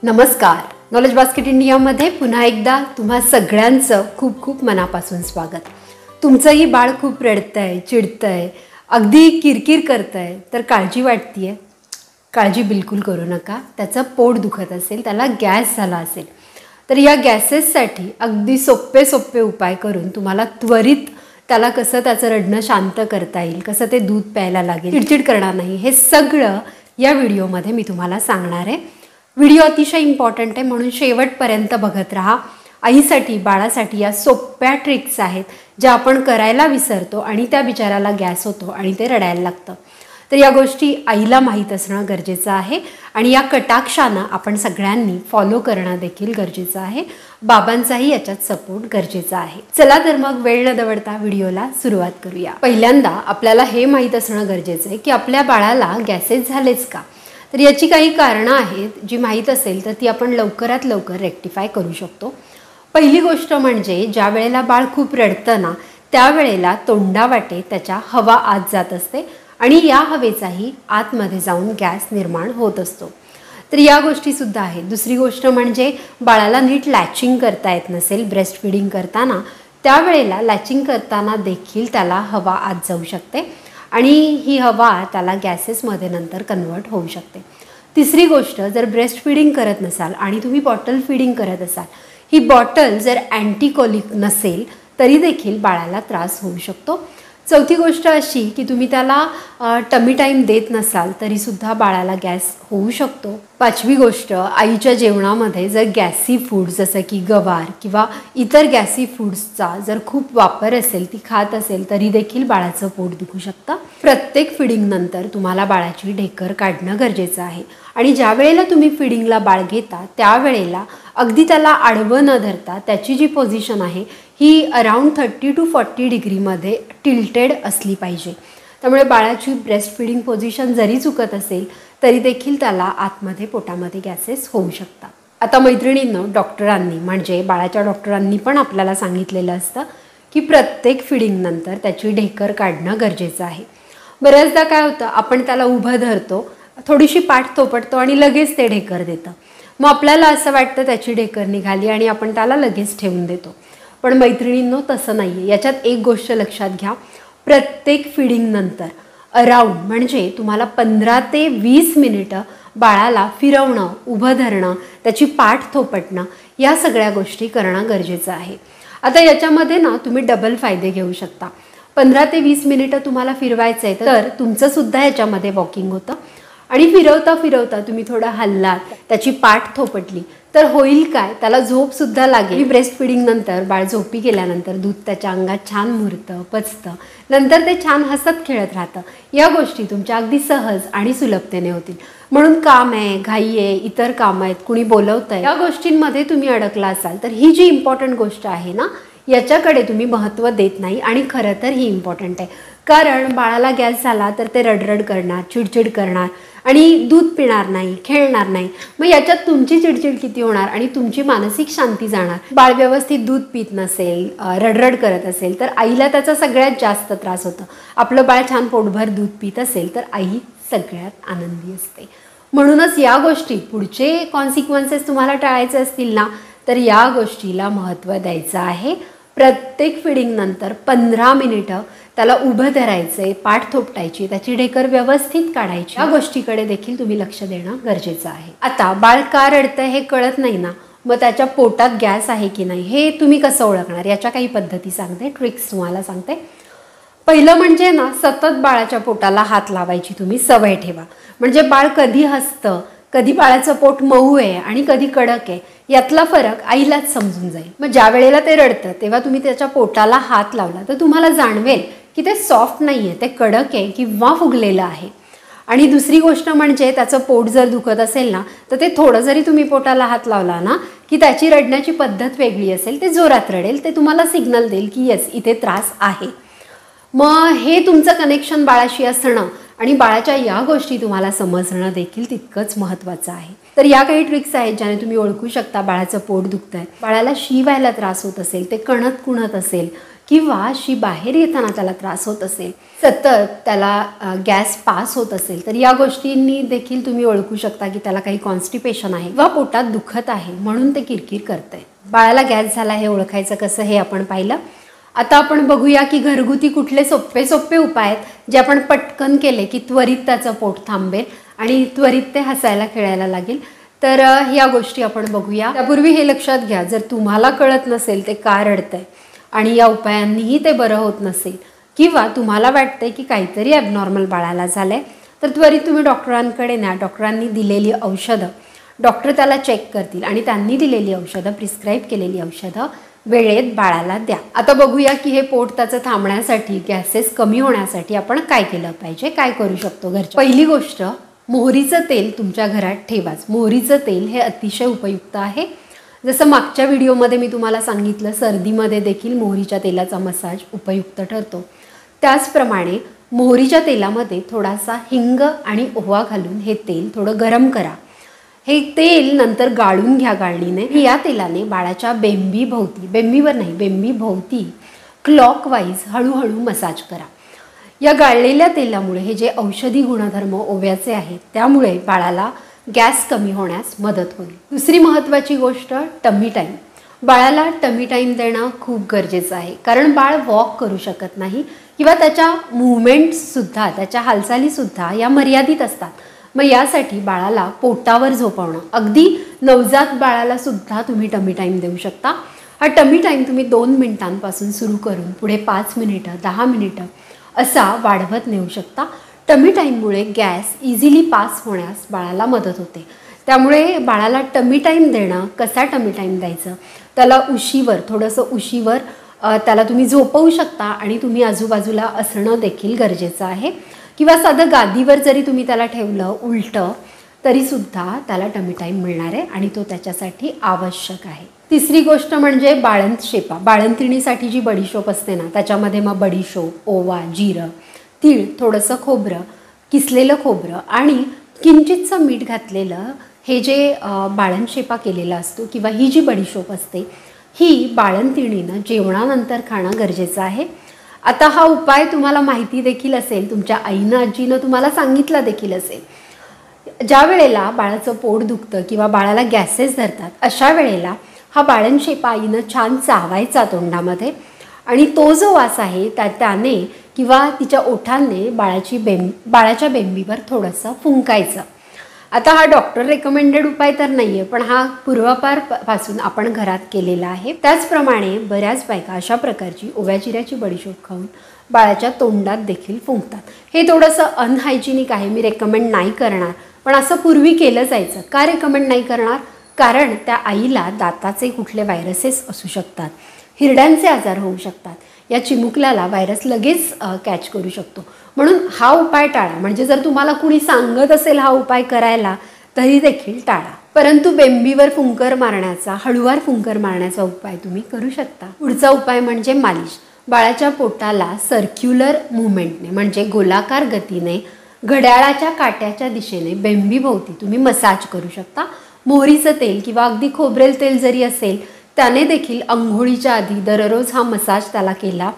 नमस्कार. Knowledge basket इंडियामध्ये पुन्हा एकदा तुम्हा सगळ्यांचं खूप खूप मनापासून स्वागत. तुमचंही बाळ खूप रडतंय, चिडतंय, अगदी किरकिर करतंय तर काळजी वाटतेय. काळजी बिलकुल करू नका. त्याचं पोट दुखत असेल, त्याला गॅस झाला असेल तर या गॅसेससाठी अगदी सोपे उपाय करून तुम्हाला त्वरित त्याला कसं त्याचं रडणं शांत करता येईल, कसं ते दूध प्यायला लागेल, चिडचिड करणार नाही, हे सगळं या व्हिडिओमध्ये मी तुम्हाला सांगणार आहे. व्हिडिओ अतिशय इम्पॉर्टंट आहे म्हणून शेवटपर्यंत बघत राहा. आईसाठी बाळासाठी या सोप्या ट्रिक्स आहेत ज्या आपण करायला विसरतो आणि त्या बिचाराला गॅस होतो आणि ते रडायला लागतं. तर या गोष्टी आईला माहीत असणं गरजेचं आहे आणि या कटाक्षानं आपण सगळ्यांनी फॉलो करणं देखील गरजेचं आहे. बाबांचाही याच्यात सपोर्ट गरजेचा आहे. चला तर मग वेळ न दवडता व्हिडिओला सुरुवात करूया. पहिल्यांदा आपल्याला हे माहीत असणं गरजेचं आहे की आपल्या बाळाला गॅसेस झालेच का. तर याची काही कारणं आहेत जी माहीत असेल तर ती आपण लवकरात लवकर रेक्टिफाय करू शकतो. पहिली गोष्ट म्हणजे ज्या वेळेला बाळ खूप रडतं ना त्यावेळेला तोंडावाटे त्याच्या हवा आत जात असते आणि या हवेचाही आतमध्ये जाऊन गॅस निर्माण होत असतो. तर या गोष्टीसुद्धा आहेत. दुसरी गोष्ट म्हणजे बाळाला नीट लॅचिंग करता येत नसेल ब्रेस्ट फीडिंग करताना, त्यावेळेला लॅचिंग करताना देखील त्याला हवा आत जाऊ शकते आणि ही हवा त्याला गॅसेसमध्ये नंतर कन्वर्ट होऊ शकते. तिसरी गोष्ट, जर ब्रेस्ट फीडिंग करत नसाल आणि तुम्ही बॉटल फीडिंग करत असाल, ही बॉटल जर अँटीकोलिक नसेल तरी देखील बाळाला त्रास होऊ शकतो. चौथी गोष्ट अशी की तुम्ही त्याला टमी टाईम देत नसाल तरीसुद्धा बाळाला गॅस होऊ शकतो. पाचवी गोष्ट, आईच्या जेवणामध्ये जर गॅसी फूड्स जसं की गवार किंवा इतर गॅसी फूड्सचा जर खूप वापर असेल, ती खात असेल तरी देखील बाळाचं पोट दुखू शकतं. प्रत्येक फिडिंगनंतर तुम्हाला बाळाची ढेकर काढणं गरजेचं आहे आणि ज्या वेळेला तुम्ही फिडिंगला बाळ घेता त्यावेळेला अगदी त्याला आडवं न धरता त्याची जी पोझिशन आहे ही अराउंड 30 to 40 डिग्रीमध्ये टिल्टेड असली पाहिजे. त्यामुळे बाळाची ब्रेस्ट फीडिंग पोझिशन जरी चुकत असेल तरी देखील त्याला आतमध्ये पोटामध्ये गॅसेस होऊ शकतात. आता मैत्रिणींनो, डॉक्टरांनी म्हणजे बाळाच्या डॉक्टरांनी पण आपल्याला सांगितलेलं असतं की प्रत्येक फिडिंगनंतर त्याची ढेकर काढणं गरजेचं आहे. बऱ्याचदा काय होतं, आपण त्याला उभं धरतो, थोडीशी पाठ थोपटतो आणि लगेच ते ढेकर देतं. मग आपल्याला असं वाटतं त्याची ढेकर निघाली आणि आपण त्याला लगेच ठेवून देतो. पण मैत्रिणींनो, तसं नाही आहे. याच्यात एक गोष्ट लक्षात घ्या, प्रत्येक फिडिंगनंतर अराउंड म्हणजे तुम्हाला 15 ते 20 मिनिटं बाळाला फिरवणं, उभं धरणं, त्याची पाठ थोपटणं या सगळ्या गोष्टी करणं गरजेचं आहे. आता याच्यामध्ये ना तुम्ही डबल फायदे घेऊ शकता. 15 ते 20 मिनिटं तुम्हाला फिरवायचं आहे तर तुमचंसुद्धा याच्यामध्ये वॉकिंग होतं आणि फिरवता फिरवता तुम्ही थोडं हल्लात, त्याची पाठ थोपटली तर होईल काय, त्याला झोपसुद्धा लागेल. ब्रेस्ट फिडिंगनंतर बाळ झोपी गेल्यानंतर दूध त्याच्या अंगात छान मुरतं, पचतं, नंतर ते छान हसत खेळत राहतं. या गोष्टी तुमच्या अगदी सहज आणि सुलभतेने होतील. म्हणून काम आहे, घाई आहे, इतर कामं आहेत, कुणी बोलवतं आहे, या गोष्टींमध्ये तुम्ही अडकला असाल तर ही जी इम्पॉर्टंट गोष्ट आहे ना याच्याकडे तुम्ही महत्त्व देत नाही आणि खरं तर ही इम्पॉर्टंट आहे. कारण बाळाला गॅस झाला तर ते रडरड करणार, चिडचिड करणार आणि दूध पिणार नाही, खेळणार नाही. मग याच्यात तुमची चिडचिड किती होणार आणि तुमची मानसिक शांती जाणार. बाळ व्यवस्थित दूध पित नसेल, रडरड करत असेल तर आईला त्याचा सगळ्यात जास्त त्रास होतो. आपलं बाळ छान पोटभर दूध पित असेल तर आई सगळ्यात आनंदी असते. म्हणूनच या गोष्टी, पुढचे कॉन्सिक्वेन्सेस तुम्हाला टाळायचे असतील ना तर या गोष्टीला महत्त्व द्यायचं आहे. प्रत्येक फिडिंगनंतर 15 मिनिटं त्याला उभं धरायचं आहे, पाठ थोपटायची, त्याची ढेकर व्यवस्थित काढायची. या गोष्टीकडे देखील तुम्ही लक्ष देणं गरजेचं आहे. आता बाळ का रडतंय हे कळत नाही ना, मग त्याच्या पोटात गॅस आहे की नाही हे तुम्ही कसं ओळखणार, याच्या काही पद्धती सांगते, ट्रिक्स तुम्हाला सांगते. पहिलं म्हणजे ना, सतत बाळाच्या पोटाला हात लावायची तुम्ही सवय ठेवा. म्हणजे बाळ कधी हसतं, कधी बाळाचं पोट मऊ आहे आणि कधी कडक आहे यातला फरक आईलाच समजून जाईल. मग ज्या वेळेला ते रडतं तेव्हा तुम्ही त्याच्या पोटाला हात लावला तर तुम्हाला जाणवेल की ते सॉफ्ट नाही आहे, ते कडक आहे किंवा फुगलेलं आहे. आणि दुसरी गोष्ट म्हणजे त्याचं पोट जर दुखत असेल ना तर ते थोडं जरी तुम्ही पोटाला हात लावला ना की त्याची रडण्याची पद्धत वेगळी असेल, ते जोरात रडेल, ते तुम्हाला सिग्नल देईल की येस इथे त्रास आहे. मग हे तुमचं कनेक्शन बाळाशी असणं आणि बाळाच्या या गोष्टी तुम्हाला समजणं देखील तितकंच महत्त्वाचं आहे. तर या काही ट्रिक्स आहेत ज्याने तुम्ही ओळखू शकता बाळाचं पोट दुखतंय. बाळाला शी व्हायला त्रास होत असेल, ते कणत कुणत असेल किंवा अशी बाहेर येताना त्याला त्रास होत असेल, सतत त्याला गॅस पास होत असेल, तर या गोष्टींनी देखील तुम्ही ओळखू शकता की त्याला काही कॉन्स्टिपेशन आहे किंवा पोटात दुखत आहे म्हणून ते किरकिर करतंय. बाळाला गॅस झाला हे ओळखायचं कसं हे आपण पाहिलं. आता आपण बघूया की घरगुती कुठले सोपे उपाय आहेत जे आपण पटकन केले की त्वरित त्याचं पोट थांबेल आणि त्वरित ते हसायला खेळायला लागेल. तर ह्या गोष्टी आपण बघूया. त्यापूर्वी हे लक्षात घ्या, जर तुम्हाला कळत नसेल ते का रडतंय आणि या उपायांनीही ते बरं होत नसेल किंवा तुम्हाला वाटतंय की काहीतरी ॲबनॉर्मल बाळाला झालं आहे, तर त्वरित तुम्ही डॉक्टरांकडे न्या. डॉक्टरांनी दिलेली औषधं डॉक्टर त्याला चेक करतील आणि त्यांनी दिलेली औषधं, प्रिस्क्राईब केलेली औषधं वेळेत बाळाला द्या. आता बघूया की हे पोट त्याचं थांबण्यासाठी, गॅसेस कमी होण्यासाठी आपण काय केलं पाहिजे, काय करू शकतो घरच्या. पहिली गोष्ट, मोहरीचं तेल तुमच्या घरात ठेवाच. मोहरीचं तेल हे अतिशय उपयुक्त आहे. जसं मागच्या व्हिडिओमध्ये मी तुम्हाला सांगितलं, सर्दीमध्ये देखील मोहरीच्या तेलाचा मसाज उपयुक्त ठरतो. त्याचप्रमाणे मोहरीच्या तेलामध्ये थोडासा हिंग आणि ओवा घालून हे तेल थोडं गरम करा. हे तेल नंतर गाळून घ्या गाळणीने. या तेलाने बाळाच्या बेंबीवर नाही, बेंबीभोवती क्लॉकवाईज हळूहळू मसाज करा. या गाळलेल्या तेलामुळे हे जे औषधी गुणधर्म ओव्याचे आहेत त्यामुळे बाळाला गॅस कमी होण्यास मदत होईल. दुसरी महत्त्वाची गोष्ट, टमी टाईम. बाळाला टमी टाईम देणं खूप गरजेचं आहे, कारण बाळ वॉक करू शकत नाही किंवा त्याच्या मुवमेंट्ससुद्धा, त्याच्या हालचालीसुद्धा या मर्यादित असतात. मग यासाठी बाळाला पोटावर झोपवणं, अगदी नवजात बाळाला सुद्धा तुम्ही टमी टाईम देऊ शकता. हा टमी टाईम तुम्ही 2 मिनिटांपासून सुरू करून पुढे 5 मिनिटं, 10 मिनिटं असा वाढवत नेऊ शकता. टमी टाईममुळे गॅस इझिली पास होण्यास बाळाला मदत होते. त्यामुळे बाळाला टमी टाईम देणं, कसा टमी टाईम द्यायचं, त्याला थोडंसं उशीवर त्याला तुम्ही झोपवू शकता आणि तुम्ही आजूबाजूला असणं देखील गरजेचं आहे. किंवा साधं गादीवर जरी तुम्ही त्याला ठेवलं उलटं तरीसुद्धा त्याला टमी टाईम मिळणार आहे आणि तो त्याच्यासाठी आवश्यक आहे. तिसरी गोष्ट म्हणजे बाळंतशेपा. बाळंतिणीसाठी जी बडीशोप असते ना, त्याच्यामध्ये मग बडीशोप, ओवा, जिरं, तीळ, थोडंसं खोबरं, किसलेलं खोबरं आणि किंचितचं मीठ घातलेलं हे जे बाळंतशेपा केलेला असतो किंवा ही जी बडीशोप असते ही बाळंतिणीनं जेवणानंतर खाणं गरजेचं आहे. आता हा उपाय तुम्हाला माहिती देखील असेल, तुमच्या आईनं, आजीनं तुम्हाला सांगितलं देखील असेल. ज्या वेळेला बाळाचं पोट दुखतं किंवा बाळाला गॅसेस धरतात अशा वेळेला हा बाळंतशेपा आईनं छान चावायचा तोंडामध्ये आणि तो जो वास आहे त्याने किंवा तिच्या ओठांनी बाळाच्या बेंबीवर थोडंसं फुंकायचं. आता हा डॉक्टर रेकमेंडेड उपाय तर नाही आहे, पण हा पूर्वापारपासून आपण घरात केलेला आहे. त्याचप्रमाणे बऱ्याच बायका अशा प्रकारची ओव्या जिऱ्याची बडीशोप खाऊन बाळाच्या तोंडात देखील फुंकतात. हे थोडंसं अनहायजिनिक आहे, मी रेकमेंड नाही करणार, पण असं पूर्वी केलं जायचं. का रेकमेंड नाही करणार? कारण त्या आईला दाताचे कुठले व्हायरसेस असू शकतात, हिरड्यांचे आजार होऊ शकतात, या चिमुकल्याला व्हायरस लगेच कॅच करू शकतो. म्हणून हा उपाय टाळा. म्हणजे जर तुम्हाला कुणी सांगत असेल हा उपाय करायला तरी देखील टाळा. परंतु बेंबीवर फुंकर मारण्याचा, हळूवार फुंकर मारण्याचा उपाय तुम्ही करू शकता. पुढचा उपाय म्हणजे मालिश. बाळाच्या पोटाला सर्क्युलर मुवमेंटने म्हणजे गोलाकार गतीने घड्याळाच्या काट्याच्या दिशेने बेंबीभोवती तुम्ही मसाज करू शकता. मोहरीचं तेल किंवा अगदी खोबरेल तेल जरी असेल त्याने देखील अंघोळीच्या आधी दररोज हा मसाज त्याला केला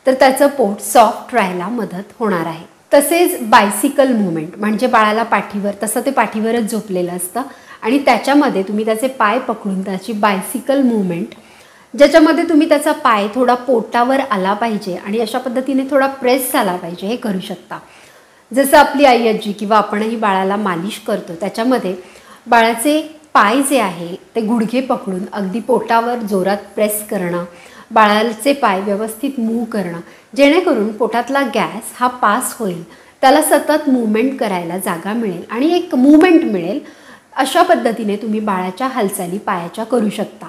तर त्याचं पोट सॉफ्ट राहायला मदत होणार आहे. तसेच बायसिकल मुवमेंट म्हणजे बाळाला पाठीवर, तसं ते पाठीवरच झोपलेलं असतं आणि त्याच्यामध्ये तुम्ही त्याचे पाय पकडून त्याची बायसिकल मुवमेंट, ज्याच्यामध्ये तुम्ही त्याचा पाय थोडा पोटावर आला पाहिजे आणि अशा पद्धतीने थोडा प्रेस झाला पाहिजे, हे करू शकता. जसं आपली आई आजी किंवा आपणही बाळाला मालिश करतो त्याच्यामध्ये बाळाचे पाय जे आहे ते गुडघे पकडून अगदी पोटावर जोरात प्रेस करणं, बाळाचे पाय व्यवस्थित मूव्ह करणं, जेणेकरून पोटातला गॅस हा पास होईल, त्याला सतत मूवमेंट करायला जागा मिळेल आणि एक मूवमेंट मिळेल. अशा पद्धतीने तुम्ही बाळाच्या हालचाली पायाच्या करू शकता.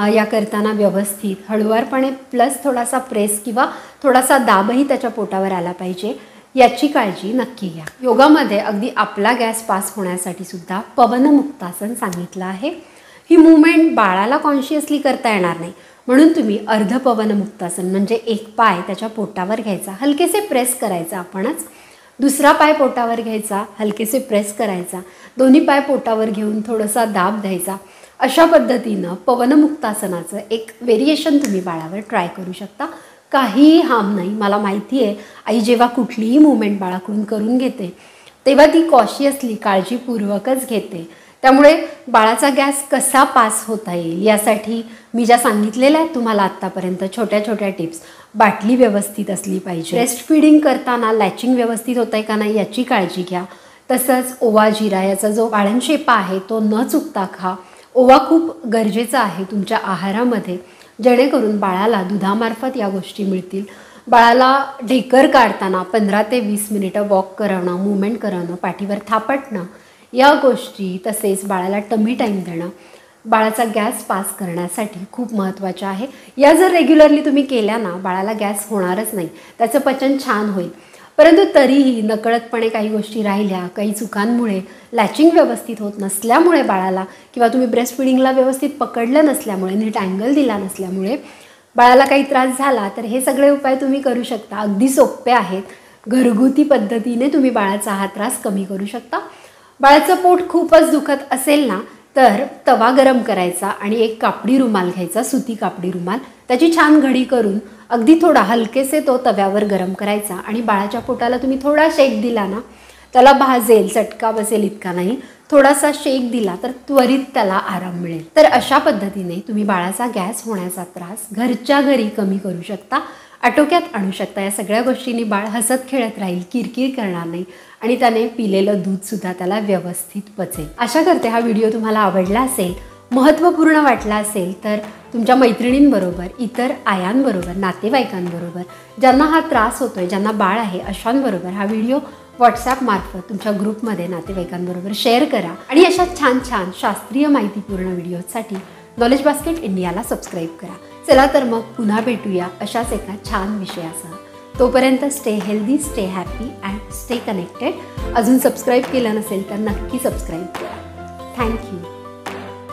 या करताना व्यवस्थित हळुवारपणे प्लस थोडासा प्रेस किंवा थोडासा दाबही त्याच्या पोटावर आला पाहिजे, याची काळजी नक्की घ्या. योगामध्ये अगदी आपला गॅस पास होण्यासाठी सुद्धा पवनमुक्तासन सांगितलं आहे. ही मूवमेंट बाळाला कॉन्शियसली करता येणार नाही, म्हणून तुम्ही अर्ध पवनमुक्तासन म्हणजे एक पाय त्याच्या पोटावर घ्यायचा, हलकेसे प्रेस करायचा आपणच, दुसरा पाय पोटावर घ्यायचा, हलकेसे प्रेस करायचा, दोन्ही पाय पोटावर घेऊन थोडासा दाब द्यायचा. अशा पद्धतीनं पवनमुक्तासनाचं एक व्हेरिएशन तुम्ही बाळावर ट्राय करू शकता. काहीही हार्म नाही. मला माहिती आहे आई जेव्हा कुठलीही मूवमेंट बाळाकडून करून घेते तेव्हा ती कॉशियसली काळजीपूर्वकच घेते. त्यामुळे बाळाचा गॅस कसा पास होता येईल यासाठी मी ज्या सांगितलेल्या आहेत तुम्हाला आत्तापर्यंत छोट्या छोट्या टिप्स, बाटली व्यवस्थित असली पाहिजे, ब्रेस्ट फीडिंग करताना लॅचिंग व्यवस्थित होत आहे का नाही याची काळजी घ्या. तसंच ओवा जिरा याचा जो बाळंशेपा आहे तो न चुकता खा. ओवा खूप गरजेचा आहे तुमच्या आहारामध्ये, जेणेकरून बाळाला दुधामार्फत या गोष्टी मिळतील. बाळाला ढेकर काढताना 15 ते 20 मिनिटं वॉक करणं, मूवमेंट करणं, पाठीवर थापटणं या गोष्टी, तसेच बाळाला टमी टाईम देणं बाळाचा गॅस पास करण्यासाठी खूप महत्त्वाच्या आहे. या जर रेग्युलरली तुम्ही केल्या ना बाळाला गॅस होणारच नाही, त्याचं पचन छान होईल. परंतु तरीही नकळतपणे काही गोष्टी राहिल्या, काही चुकांमुळे, लॅचिंग व्यवस्थित होत नसल्यामुळे बाळाला, किंवा तुम्ही ब्रेस्ट फिडिंगला व्यवस्थित पकडलं नसल्यामुळे, नीट अँगल दिला नसल्यामुळे बाळाला काही त्रास झाला तर हे सगळे उपाय तुम्ही करू शकता. अगदी सोपे आहेत. घरगुती पद्धतीने तुम्ही बाळाचा हा त्रास कमी करू शकता. बाळाचं पोट खूपच दुखत असेल ना तर तवा गरम करायचा आणि एक कापडी रुमाल घ्यायचा, सुती कापडी रुमाल, त्याची छान घडी करून अगदी थोडा हलकेसे तो तव्यावर गरम करायचा आणि बाळाच्या पोटाला तुम्ही थोडा शेक दिला ना, त्याला भाजेल, चटका बसेल इतका नाही, थोडासा शेक दिला तर त्वरित त्याला आराम मिळेल. तर अशा पद्धतीने तुम्ही बाळाचा गॅस होण्याचा त्रास घरच्या घरी कमी करू शकता, आटोक्यात आणू शकता. या सगळ्या गोष्टींनी बाळ हसत खेळत राहील, किरकिर करणार नाही आणि त्याने पिलेलं दूधसुद्धा त्याला व्यवस्थित पचेल. आशा करते हा व्हिडिओ तुम्हाला आवडला असेल, महत्त्वपूर्ण वाटला असेल तर तुमच्या मैत्रिणींबरोबर, इतर आयांबरोबर, नातेवाईकांबरोबर, ज्यांना हा त्रास होतोय, ज्यांना बाळ आहे अशांबरोबर हा व्हिडिओ व्हॉट्सॲपमार्फत तुमच्या ग्रुपमध्ये नातेवाईकांबरोबर शेअर करा. आणि अशा छान छान शास्त्रीय माहितीपूर्ण व्हिडिओसाठी नॉलेज बास्केट इंडियाला सबस्क्राईब करा. चला तर मग पुन्हा भेटूया अशाच एका छान विषयासह. तोपर्यंत stay healthy, stay happy and stay connected. अजून सबस्क्राईब केलं नसेल तर नक्की सबस्क्राईब करा. थँक्यू.